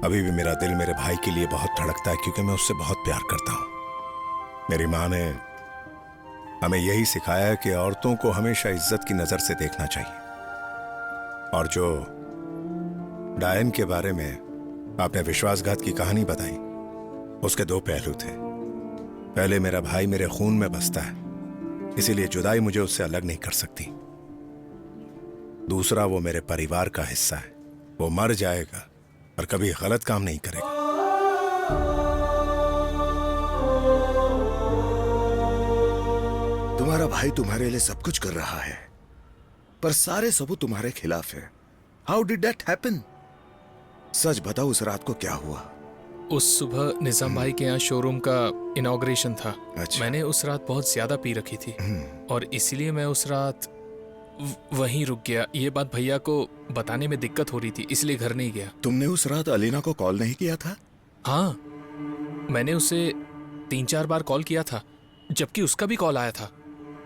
अभी भी मेरा दिल मेरे भाई के लिए बहुत धड़कता है क्योंकि मैं उससे बहुत प्यार करता हूं। मेरी माँ ने हमें यही सिखाया है कि औरतों को हमेशा इज्जत की नजर से देखना चाहिए। और जो डायन के बारे में आपने विश्वासघात की कहानी बताई, उसके दो पहलू थे। पहले, मेरा भाई मेरे खून में बसता है, इसीलिए जुदाई मुझे उससे अलग नहीं कर सकती। दूसरा, वो मेरे परिवार का हिस्सा है, वो मर जाएगा और कभी गलत काम नहीं करेगा। तुम्हारा भाई तुम्हारे लिए सब कुछ कर रहा है, पर सारे सबूत तुम्हारे खिलाफ है। How did that happen? सच बताओ, उस रात को क्या हुआ? उस सुबह निजाम भाई के यहाँ शोरूम का इनॉग्रेशन था। अच्छा। मैंने उस रात बहुत ज्यादा पी रखी थी और इसीलिए मैं उस रात वहीं रुक गया। ये बात भैया को बताने में दिक्कत हो रही थी, इसलिए घर नहीं गया। तुमने उस रात अलीना को कॉल नहीं किया था? हाँ, मैंने उसे 3-4 बार कॉल किया था, जबकि उसका भी कॉल आया था,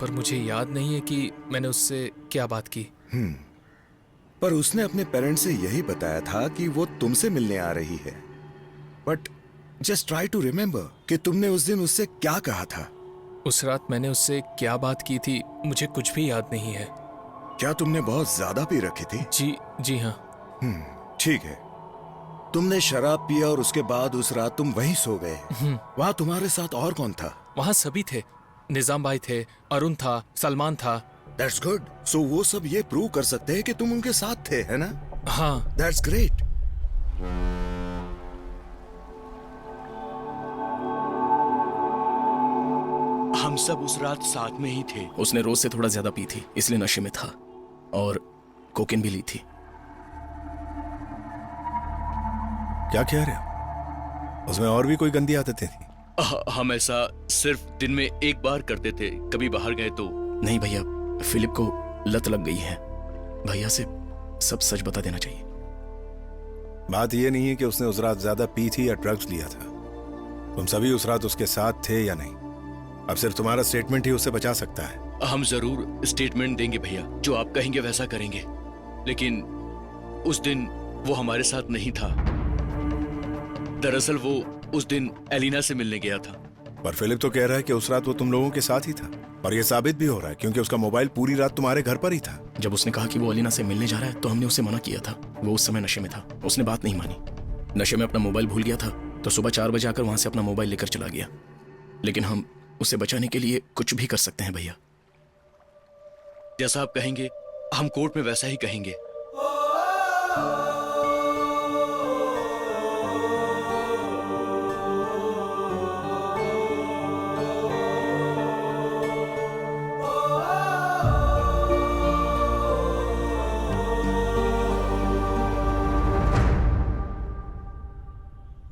पर मुझे याद नहीं है कि मैंने उससे क्या बात की। पर उसने अपने पेरेंट्स से यही बताया था कि वो तुमसे मिलने आ रही है। But just try to remember कि तुमने उस दिन उससे क्या कहा था। उस रात मैंने उससे क्या बात की थी, मुझे कुछ भी याद नहीं है। क्या तुमने बहुत ज्यादा पी रखी थी? जी हाँ। ठीक है, तुमने शराब पिया और उसके बाद उस रात तुम वहीं सो गए। वहां तुम्हारे साथ और कौन था? वहाँ सभी थे, निजाम भाई थे, अरुण था, सलमान था। That's good. सो वो सब ये प्रूव कर सकते हैं कि तुम उनके साथ थे, है ना? हाँ। That's great. हम सब उस रात साथ में ही थे। उसने रोज से थोड़ा ज्यादा पी थी, इसलिए नशे में था, और कोकेन भी ली थी। क्या कह रहे हो? उसमें और भी कोई गंदी आदतें थी? हम ऐसा सिर्फ दिन में एक बार करते थे, कभी बाहर गए तो। नहीं भैया, फिलिप को लत लग गई है। भैया से सब सच बता देना चाहिए। बात यह नहीं है कि उसने उस रात ज्यादा पी थी या ड्रग्स लिया था। तुम सभी उस रात उसके साथ थे या नहीं? अब सिर्फ तुम्हारा स्टेटमेंट ही उसे बचा सकता है। हम जरूर स्टेटमेंट देंगे भैया, जो आप कहेंगे वैसा करेंगे। लेकिन उस दिन वो हमारे साथ नहीं था। दरअसल वो उस दिन एलिना से मिलने गया था। पर फिलिप तो कह रहा है कि उस रात वो तुम लोगों के साथ ही था, और यह साबित भी हो रहा है क्योंकि उसका मोबाइल पूरी रात तुम्हारे घर पर ही था। जब उसने कहा कि वो अलीना से मिलने जा रहा है तो हमने उसे मना किया था। वो उस समय नशे में था, उसने बात नहीं मानी। नशे में अपना मोबाइल भूल गया था, तो सुबह 4 बजे आकर वहां से अपना मोबाइल लेकर चला गया। लेकिन हम उसे बचाने के लिए कुछ भी कर सकते हैं भैया। जैसा आप कहेंगे, हम कोर्ट में वैसा ही कहेंगे।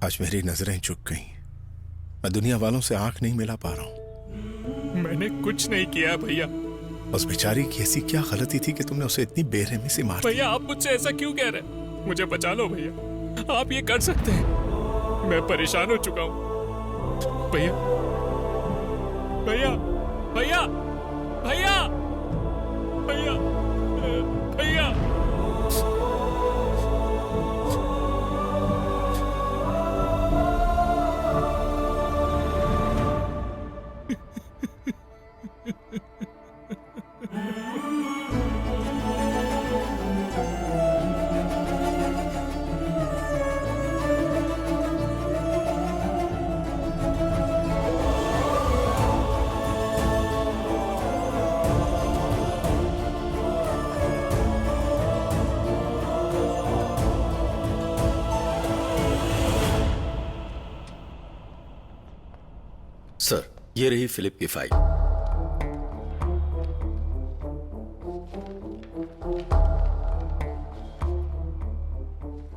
आज मेरी नजरें झुक गई। मैं दुनिया वालों से आंख नहीं मिला पा रहा हूं। मैंने कुछ नहीं किया भैया। उस बेचारी की ऐसी क्या गलती थी कि तुमने उसे इतनी बेरहमी से मार दिया? भैया, आप मुझसे ऐसा क्यों कह रहे हैं? मुझे बचा लो भैया, आप ये कर सकते हैं। मैं परेशान हो चुका हूँ भैया। भैया भैया भैया भैया भैया। सर, ये रही फिलिप की फाइल।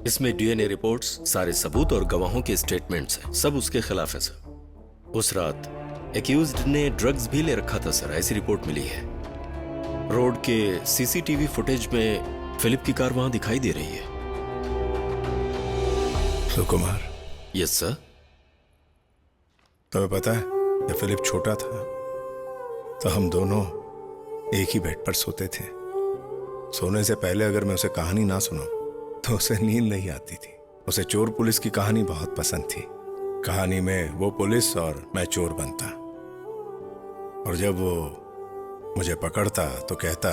इसमें डीएनए रिपोर्ट्स, सारे सबूत और गवाहों के स्टेटमेंट्स हैं। सब उसके खिलाफ है सर। उस रात एक्यूज्ड ने ड्रग्स भी ले रखा था सर, ऐसी रिपोर्ट मिली है। रोड के सीसीटीवी फुटेज में फिलिप की कार वहां दिखाई दे रही है। सुकुमार। Yes sir. तुम्हें पता है, जब फिलिप छोटा था तो हम दोनों एक ही बेड पर सोते थे। सोने से पहले अगर मैं उसे कहानी ना सुनाऊं तो उसे नींद नहीं आती थी। उसे चोर पुलिस की कहानी बहुत पसंद थी। कहानी में वो पुलिस और मैं चोर बनता, और जब वो मुझे पकड़ता तो कहता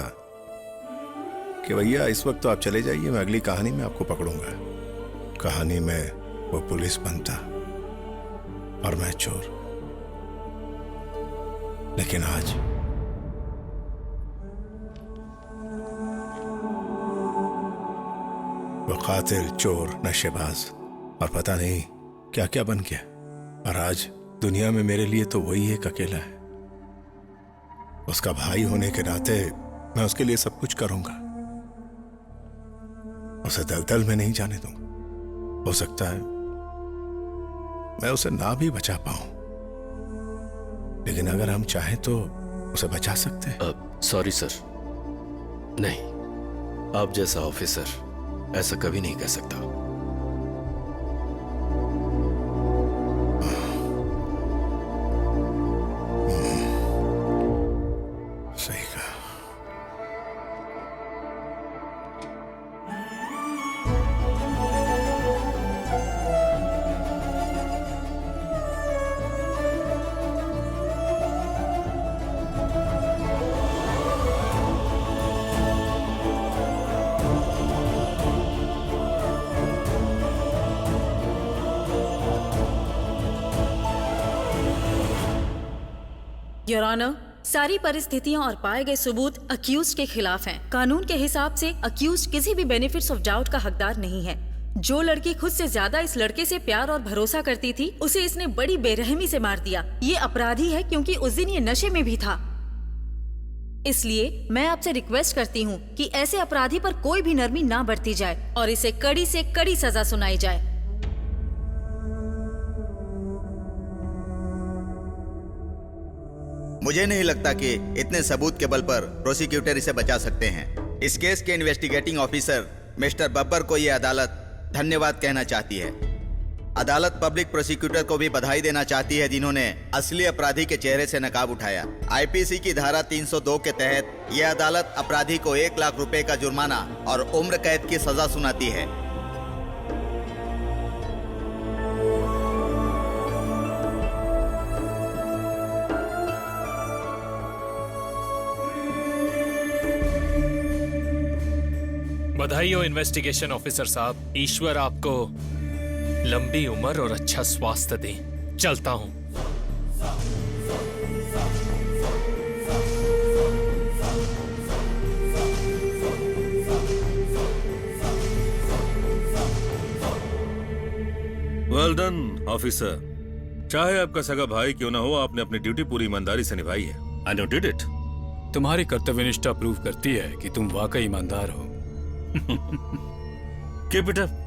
कि भैया इस वक्त तो आप चले जाइए, मैं अगली कहानी में आपको पकड़ूंगा। कहानी में वो पुलिस बनता और मैं चोर। लेकिन आज वो कातिल, चोर, नशेबाज और पता नहीं क्या क्या बन गया। और आज दुनिया में मेरे लिए तो वही एक अकेला है। उसका भाई होने के नाते मैं उसके लिए सब कुछ करूंगा। उसे दलदल में नहीं जाने दूंगा। हो सकता है मैं उसे ना भी बचा पाऊं, लेकिन अगर हम चाहें तो उसे बचा सकते हैं। सॉरी सर, नहीं, आप जैसा ऑफिसर ऐसा कभी नहीं कह सकता। सही कहा। योर ऑनर, सारी परिस्थितियां और पाए गए सबूत अक्यूज के खिलाफ हैं। कानून के हिसाब से अक्यूज किसी भी बेनिफिट्स ऑफ डाउट का हकदार नहीं है। जो लड़की खुद से ज्यादा इस लड़के से प्यार और भरोसा करती थी, उसे इसने बड़ी बेरहमी से मार दिया। ये अपराधी है क्योंकि उस दिन ये नशे में भी था। इसलिए मैं आपसे रिक्वेस्ट करती हूँ कि ऐसे अपराधी पर कोई भी नरमी ना बरती जाए और इसे कड़ी से कड़ी सजा सुनाई जाए। मुझे नहीं लगता कि इतने सबूत के बल पर प्रोसिक्यूटर इसे बचा सकते हैं। इस केस के इन्वेस्टिगेटिंग ऑफिसर मिस्टर बब्बर को ये अदालत धन्यवाद कहना चाहती है। अदालत पब्लिक प्रोसिक्यूटर को भी बधाई देना चाहती है, जिन्होंने असली अपराधी के चेहरे से नकाब उठाया। आईपीसी की धारा 302 के तहत यह अदालत अपराधी को 1 लाख रुपए का जुर्माना और उम्र कैद की सजा सुनाती है। बधाई हो इन्वेस्टिगेशन ऑफिसर साहब। ईश्वर आपको लंबी उम्र और अच्छा स्वास्थ्य दे। चलता हूं। Well done officer. चाहे आपका सगा भाई क्यों ना हो, आपने अपनी ड्यूटी पूरी ईमानदारी से निभाई है। I know did it. तुम्हारी कर्तव्यनिष्ठा प्रूव करती है कि तुम वाकई ईमानदार हो। Keep it up.